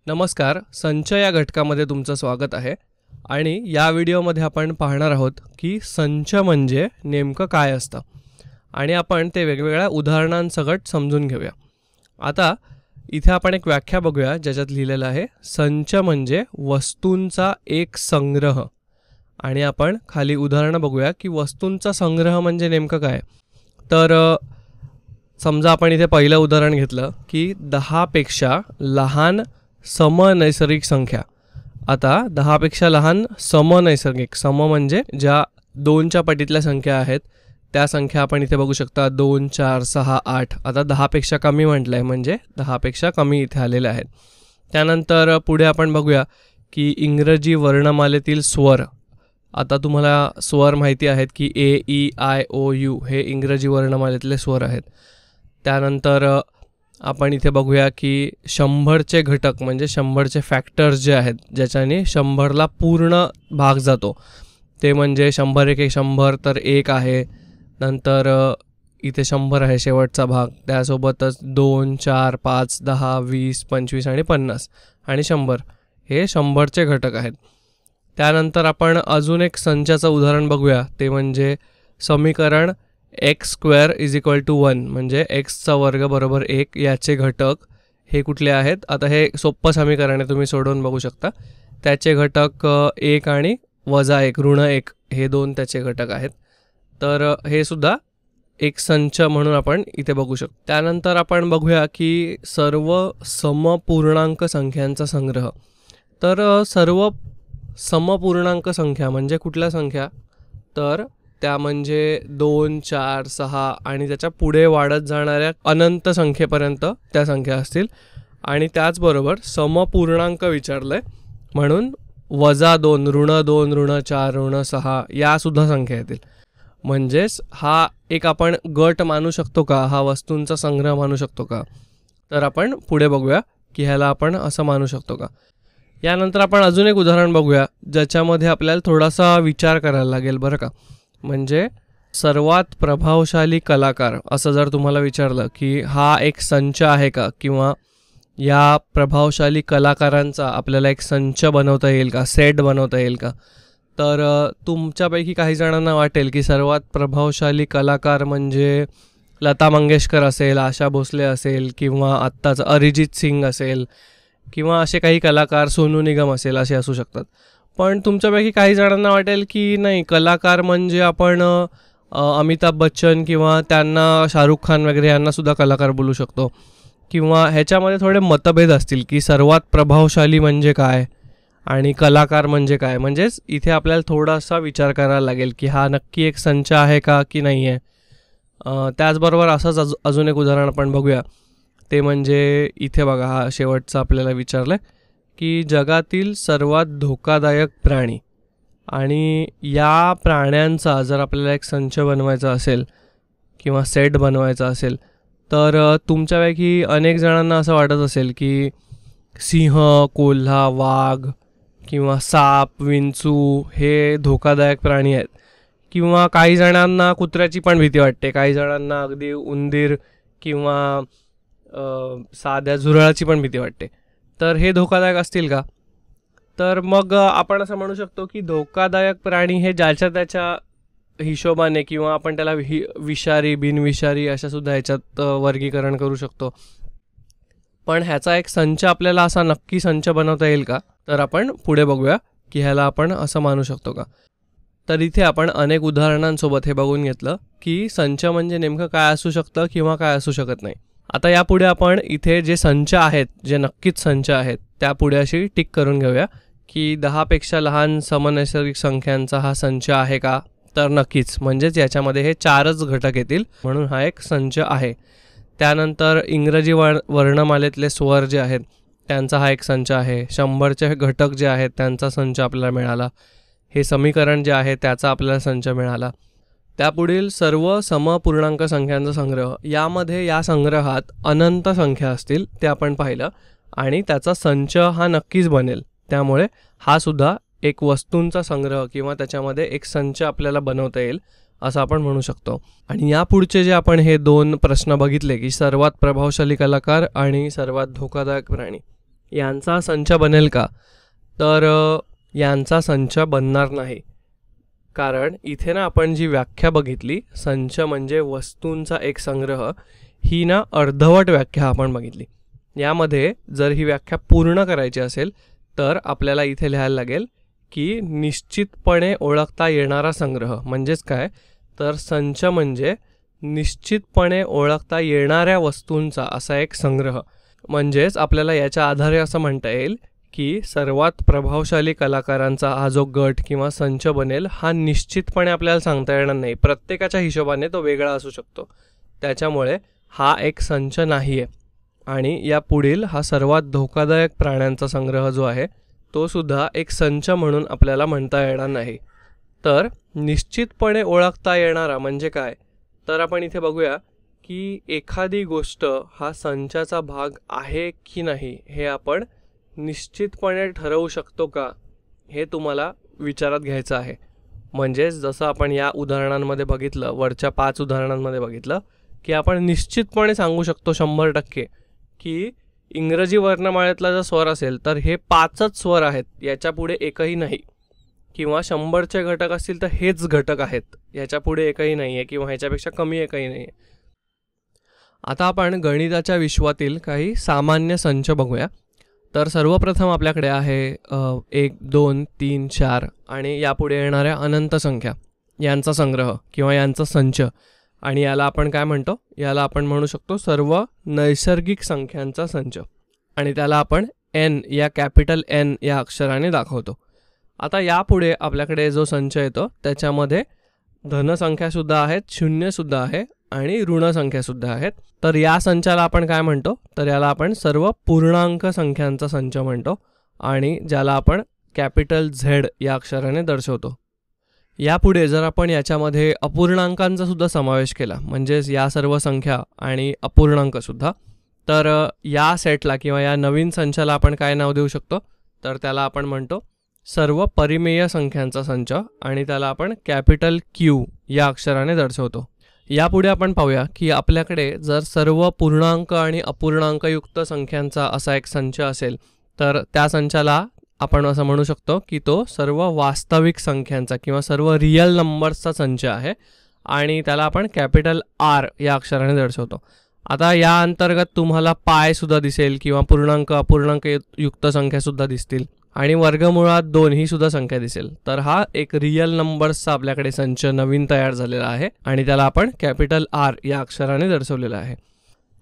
नमस्कार, संच या घटकामध्ये तुमचं स्वागत आहे आणि या व्हिडिओमध्ये आपण पाहणार आहोत की संच म्हणजे नेमकं काय असतं आणि आपण ते वेगवेगळ्या उदाहरणांसकट समजून घेऊया। आता इथे आपण एक व्याख्या बघूया ज्याच्यात लिहिलेलं आहे संच म्हणजे वस्तूंचा एक संग्रह। आणि आपण खाली उदाहरण बघूया की वस्तूंचा संग्रह म्हणजे नेमकं काय। तर समजा आपण इथे पहिलं उदाहरण घेतलं की 10 पेक्षा लहान समनैसर्गिक संख्या। आता 10 पेक्षा लहान समनैसर्गिक, सम म्हणजे ज्या 2च्या पटीतल्या संख्या आहेत त्या संख्या आपण इथे बघू शकता 2, 4, 6, 8। आता 10 पेक्षा कमी म्हटलंय म्हणजे 10 पेक्षा कमी इथे आलेले आहेत। त्यानंतर पुढे आपण बघूया की इंग्रजी वर्णमालेतील स्वर। आता तुम्हाला स्वर माहिती आहेत की ए, ई, आय, ओ, यू हे इंग्रजी वर्णमालेतले स्वर आहेत। त्यानंतर आपण इथे बघूया की 100चे घटक म्हणजे 100चे फॅक्टर्स जे आहेत ज्याच्याने 100ला पूर्ण भाग जातो ते म्हणजे 100 एक 100 तर 1 आहे। नंतर इथे 100 आहे शेवटचा भाग, त्यासोबतच 2, 4, 5, 10, 20, 25 आणि 50 आणि 100 हे 100चे घटक आहेत। त्यानंतर आपण अजून एक संचाचं उदाहरण बघूया ते म्हणजे समीकरण x² = 1 म्हणजे x² = 1 याचे घटक हे कुठले आहेत। आता हे सोप्पं समीकरण आहे, तुम्ही सोडवून बघू शकता। त्याचे घटक 1 आणि -1 ऋण 1 हे दोन त्याचे घटक आहेत। तर हे सुद्धा एक संच म्हणून आपण इथे बघू शकतो। त्यानंतर आपण बघूया की सर्व समपूर्णांक संख्यांचा संग्रह। तर सर्व समपूर्णांक संख्या म्हणजे कुठल्या संख्या, तर त्या म्हणजे 2, 4, 6 आणि त्याच्या पुढे वाढत जाणाऱ्या अनंत संख्येपर्यंत त्या संख्या असतील। आणि त्याचबरोबर समपूर्णांक विचारलंय म्हणून -2, ऋण 2, ऋण 4, ऋण 6 या सुद्धा संख्या येतील। म्हणजेच हा एक आपण गट मानू शकतो का, हा वस्तूंचा संग्रह मानू शकतो का, तर आपण पुढे बघूया की ह्याला आपण असं मानू शकतो का। यानंतर आपण अजून एक उदाहरण बघूया ज्याच्यामध्ये आपल्याला थोडासा विचार करायला लागेल बरं का। म्हणजे सर्वात प्रभावशाली कलाकार असं जर तुम्हाला विचारलं की हा एक संच आहे का, किंवा या प्रभावशाली कलाकारांचा आपल्याला एक संच बनवता येईल का, सेट बनवता येईल का, तर तुमच्यापैकी काही जणांना वाटेल की सर्वात प्रभावशाली कलाकार म्हणजे लता मंगेशकर असेल, आशा भोसले असेल, किंवा आत्ताचं अरिजित सिंग असेल, किंवा असे काही कलाकार सोनू निगम असेल, असे असू शकतात। पण तुमच्यापैकी काही जणांना वाटेल की नाही, कलाकार म्हणजे आपण अमिताभ बच्चन किंवा त्यांना शाहरुख खान वगैरे यांना सुद्धा कलाकार बोलू शकतो। किंवा ह्याच्यामध्ये थोडे मतभेद असतील की सर्वात प्रभावशाली म्हणजे काय आणि कलाकार म्हणजे काय। म्हणजेच इथे आपल्याला थोडासा विचार करायला लागेल की हा नक्की एक संच आहे का की नाही आहे। त्याचबरोबर असंच अजून एक उदाहरण आपण बघूया ते म्हणजे इथे बघा, हा शेवटचा आपल्याला विचारलं आहे की जगातील सर्वात धोकादायक प्राणी। आणि या प्राण्यांचा जर आपल्याला एक संच बनवायचा असेल किंवा सेट बनवायचा असेल तर तुमच्यापैकी अनेक जणांना असं वाटत असेल की सिंह, कोल्हा, वाघ किंवा साप, विंचू हे धोकादायक प्राणी आहेत। किंवा काही जणांना कुत्र्याची पण भीती वाटते, काही जणांना अगदी उंदीर किंवा साध्या झुरळाची पण भीती वाटते। तर हे धोकादायक असतील का, तर मग आपण असं म्हणू शकतो की धोकादायक प्राणी हे ज्याच्या त्याच्या हिशोबाने किंवा आपण त्याला विषारी, बिनविषारी अशा सुद्धा ह्याच्यात वर्गीकरण करू शकतो। पण ह्याचा एक संच आपल्याला असा नक्की संच बनवता येईल का, तर आपण पुढे बघूया की ह्याला आपण असं मानू शकतो का। तर इथे आपण अनेक उदाहरणांसोबत हे बघून घेतलं की संच म्हणजे नेमकं काय असू शकतं किंवा काय असू शकत नाही। आता यापुढे आपण इथे जे संच आहेत, जे नक्कीच संच आहेत, त्यापुढे अशी टिक करून घेऊया की 10 पेक्षा लहान समनैसर्गिक संख्यांचा हा संच आहे का, तर नक्कीच, म्हणजेच याच्यामध्ये हे 4च घटक येतील म्हणून हा एक संच आहे। त्यानंतर इंग्रजी वर्णमालेतले स्वर जे आहेत त्यांचा हा एक संच आहे। 100चे घटक जे आहेत त्यांचा संच आपल्याला मिळाला। हे समीकरण जे आहे त्याचा आपल्याला संच मिळाला। त्यापुढील सर्व समपूर्णांक संख्यांचा संग्रह, यामध्ये या संग्रहात अनंत संख्या असतील ते आपण पाहिलं आणि त्याचा संच हा नक्कीच बनेल। त्यामुळे हा सुद्धा एक वस्तूंचा संग्रह किंवा त्याच्यामध्ये एक संच आपल्याला बनवता येईल असं आपण म्हणू शकतो। आणि या पुढचे जे आपण हे दोन प्रश्न बघितले की सर्वात प्रभावशाली कलाकार आणि सर्वात धोकादायक प्राणी, यांचा संच बनेल का? तर यांचा संच बनणार नाही. कारण इथे ना आपण जी व्याख्या बघितली, संच म्हणजे वस्तूंचा एक संग्रह, ही ना अर्धवट व्याख्या आपण बघितली. यामध्ये जर ही व्याख्या पूर्ण करायची असेल तर आपल्याला इथे लिहायला लागेल की निश्चितपणे ओळखता येणारा संग्रह. म्हणजेच काय, तर संच म्हणजे निश्चितपणे ओळखता येणाऱ्या वस्तूंचा असा एक संग्रह. म्हणजेच आपल्याला याच्या आधारे असं म्हणता येईल की सर्वात प्रभावशाली कलाकारांचा हा जो गट किंवा संच बनेल हा निश्चितपणे आपल्याला सांगता येणार नाही. प्रत्येकाच्या हिशोबाने तो वेगळा असू शकतो. त्याच्यामुळे हा एक संच नाही आहे. आणि या पुढील हा सर्वात धोकादायक प्राण्यांचा संग्रह जो आहे तो सुद्धा एक संच म्हणून आपल्याला म्हणता येणार नाही. तर निश्चितपणे ओळखता येणारा म्हणजे काय, तर आपण इथे बघूया की एखादी गोष्ट हा संचाचा भाग आहे की नाही हे आपण निश्चितपणे ठरवू शकतो का, हे तुम्हाला विचारात घ्यायचं आहे. म्हणजेच जसं आपण या उदाहरणांमध्ये बघितलं, वरच्या 5 उदाहरणांमध्ये बघितलं की आपण निश्चितपणे सांगू शकतो 100% की इंग्रजी वर्णमाळेतला जर स्वर असेल तर हे 5च स्वर आहेत, याच्या पुढे एकही नाही. किंवा 100चे घटक असतील तर हेच घटक आहेत, याच्या पुढे एकही नाही आहे किंवा ह्याच्यापेक्षा कमी एकही नाही आहे. आता आपण गणिताच्या विश्वातील काही सामान्य संच बघूया. तर सर्वप्रथम आपल्याकडे आहे 1, 2, 3, 4 आणि यापुढे येणाऱ्या अनंत संख्या यांचा संग्रह किंवा यांचा संच. आणि याला आपण काय म्हणतो, याला आपण म्हणू शकतो सर्व नैसर्गिक संख्यांचा संच. आणि त्याला आपण n या कॅपिटल N या अक्षराने दाखवतो. आता यापुढे आपल्याकडे जो संच येतो त्याच्यामध्ये धनसंख्यासुद्धा आहेत, शून्यसुद्धा आहे आणि ऋणसंख्यासुद्धा आहेत. तर या संचाला आपण काय म्हणतो, तर याला आपण सर्व पूर्णांक संख्यांचा संच म्हणतो आणि ज्याला आपण कॅपिटल Z या अक्षराने दर्शवतो. यापुढे जर आपण याच्यामध्ये अपूर्णांकांचा सुद्धा समावेश केला, म्हणजेच या सर्व संख्या आणि अपूर्णांकसुद्धा, तर या सेटला किंवा या नवीन संचाला आपण काय नाव देऊ शकतो, तर त्याला आपण म्हणतो सर्व परिमेय संख्यांचा संच आणि त्याला आपण कॅपिटल Q या अक्षराने दर्शवतो. यापुढे आपण पाहूया की आपल्याकडे जर सर्व पूर्णांक आणि अपूर्णांकयुक्त संख्यांचा असा एक संच असेल तर त्या संचाला आपण असं म्हणू शकतो की तो सर्व वास्तविक संख्यांचा किंवा सर्व रियल नंबर्सचा संच आहे आणि त्याला आपण कॅपिटल R या अक्षराने दर्शवतो. आता या अंतर्गत तुम्हाला पाय सुद्धा दिसेल किंवा पूर्णांक अपूर्णांकयुक्त संख्यासुद्धा दिसतील आणि वर्गमुळात 2 ही सुद्धा संख्या दिसेल. तर हा एक रियल नंबर्सचा आपल्याकडे संच नवीन तयार झालेला आहे आणि त्याला आपण कॅपिटल R या अक्षराने दर्शवलेला आहे.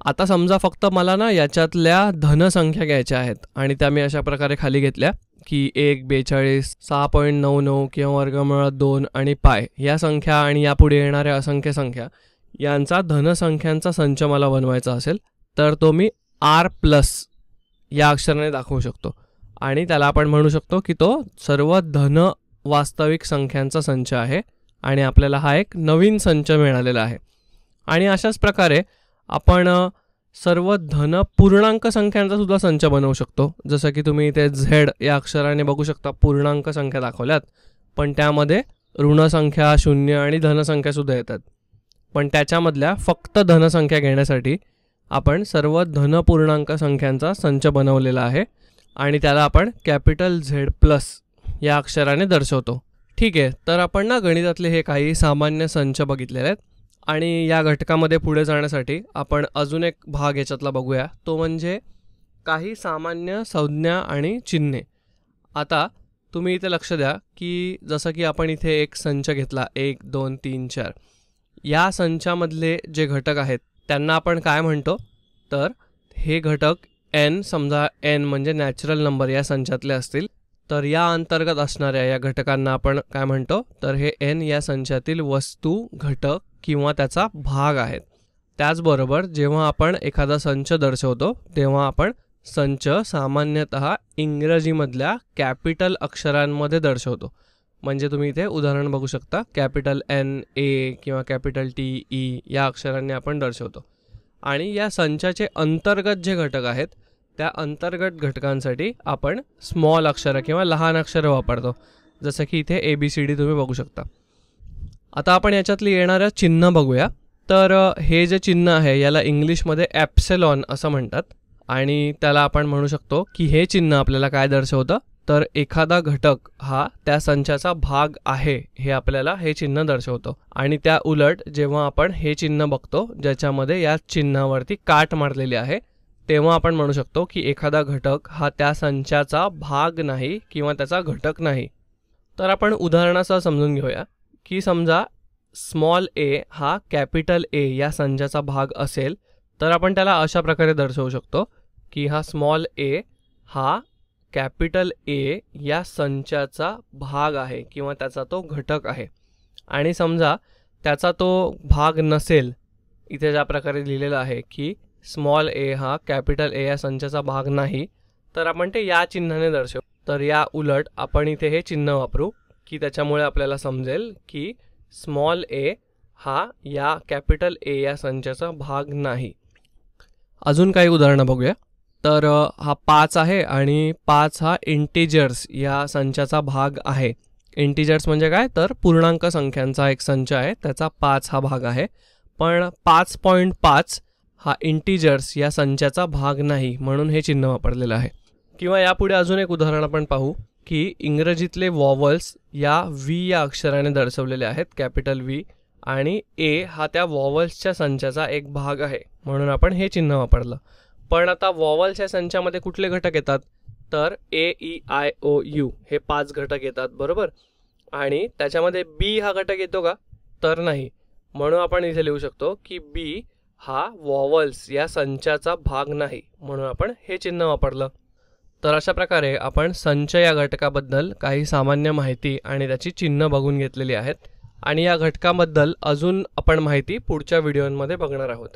आता समजा फक्त मला ना याच्यातल्या धनसंख्या घ्यायच्या आहेत आणि त्या मी अशा प्रकारे खाली घेतल्या की 1, 42, 6.99 किंवा वर्गमुळात 2 आणि पाय या संख्या आणि यापुढे येणाऱ्या असंख्य संख्या यांचा धनसंख्यांचा संच मला बनवायचा असेल तर तो मी R+ या अक्षराने दाखवू शकतो आणि त्याला आपण म्हणू शकतो की तो सर्व धन वास्तविक संख्यांचा संच आहे आणि आपल्याला हा एक नवीन संच मिळालेला आहे. आणि अशाच प्रकारे आपण सर्व धन पूर्णांक संख्यांचा सुद्धा संच बनवू शकतो. जसं की तुम्ही इथे Z या अक्षराने बघू शकता पूर्णांक संख्या दाखवल्यात, पण त्यामध्ये ऋणसंख्या, शून्य आणि धनसंख्या सुद्धा येतात. पण त्याच्यामधल्या फक्त धनसंख्या घेण्यासाठी आपण सर्व धन पूर्णांक संख्यांचा संच बनवलेला आहे आणि त्याला आपण कॅपिटल Z+ या अक्षराने दर्शवतो. ठीक आहे, तर आपण ना गणितातले हे काही सामान्य संच बघितलेले आहेत आणि या घटकामध्ये पुढे जाण्यासाठी आपण अजून एक भाग याच्यातला बघूया, तो म्हणजे काही सामान्य संज्ञा आणि चिन्हे. आता तुम्ही इथे लक्ष द्या की जसं की आपण इथे एक संच घेतला 1, 2, 3, 4. या संचामधले जे घटक आहेत त्यांना आपण काय म्हणतो, तर हे घटक n, समजा n म्हणजे नॅचरल नंबर या संचातले असतील तर या अंतर्गत असणाऱ्या या घटकांना आपण काय म्हणतो, तर हे n या संचातील वस्तू, घटक किंवा त्याचा भाग आहेत. त्याचबरोबर जेव्हा आपण एखादा संच दर्शवतो तेव्हा आपण संच सामान्यतः इंग्रजीमधल्या कॅपिटल अक्षरांमध्ये दर्शवतो. म्हणजे तुम्ही इथे उदाहरण बघू शकता, कॅपिटल NA किंवा कॅपिटल TE या अक्षरांनी आपण दर्शवतो. आणि या संचाचे अंतर्गत जे घटक आहेत त्या अंतर्गत घटकांसाठी आपण स्मॉल अक्षर किंवा लहान अक्षर वापरतो, जसं की इथे ABCD तुम्ही बघू शकता. आता आपण याच्यातली येणाऱ्या चिन्ह बघूया. तर हे जे चिन्ह आहे याला इंग्लिशमध्ये ॲप्सिलॉन असं म्हणतात आणि त्याला आपण म्हणू शकतो की हे चिन्ह आपल्याला काय दर्शवतं, तर एखादा घटक हा त्या संचाचा भाग आहे हे आपल्याला हे चिन्ह दर्शवतं. आणि त्या उलट जेव्हा आपण हे चिन्ह बघतो ज्याच्यामध्ये या चिन्हावरती काट मारलेली आहे, तेव्हा आपण म्हणू शकतो की एखादा घटक हा त्या संचाचा भाग नाही किंवा त्याचा घटक नाही. तर आपण उदाहरणासह समजून घेऊया की समजा स्मॉल ए हा कॅपिटल ए या संचाचा भाग असेल, तर आपण त्याला अशा प्रकारे दर्शवू शकतो की हा स्मॉल ए हा कॅपिटल ए या संचाचा भाग आहे किंवा त्याचा तो घटक आहे. आणि समजा त्याचा तो भाग नसेल, इथे ज्या प्रकारे लिहिलेलं आहे की स्मॉल ए हा कॅपिटल ए या संचाचा भाग नाही, तर आपण ते या चिन्हाने दर्शवू. तर या उलट आपण इथे हे चिन्ह वापरू की त्याच्यामुळे आपल्याला समजेल की स्मॉल ए हा या कॅपिटल ए या संचाचा भाग नाही. अजून काही उदाहरणं बघूया. तर हा 5 आहे आणि 5 हा इंटिजर्स या संचाचा भाग आहे. इंटिजर्स म्हणजे काय, तर पूर्णांक संख्यांचा एक संच आहे, त्याचा 5 हा भाग आहे. पण 5.5 हा इंटिजर्स या संचाचा भाग नाही, म्हणून हे चिन्ह वापरलेलं आहे. किंवा यापुढे अजून एक उदाहरण आपण पाहू की इंग्रजीतले वॉवल्स या व्ही या अक्षराने दर्शवलेले आहेत, कॅपिटल व्ही, आणि ए हा त्या वॉवल्सच्या संचाचा एक भाग आहे, म्हणून आपण हे चिन्ह वापरलं. पण आता वॉवल्सच्या संचामध्ये कुठले घटक येतात, तर ए ई आय ओ यू हे 5 घटक येतात, बरोबर. आणि त्याच्यामध्ये बी हा घटक येतो का, तर नाही. म्हणून आपण इथे लिहू शकतो की बी हा वॉवल्स या संचाचा भाग नाही, म्हणून आपण हे चिन्ह वापरलं. तर अशा प्रकारे आपण संच या घटकाबद्दल काही सामान्य माहिती आणि त्याची चिन्ह बघून घेतलेली आहेत. आणि या घटकाबद्दल अजून आपण माहिती पुढच्या व्हिडिओमध्ये बघणार आहोत.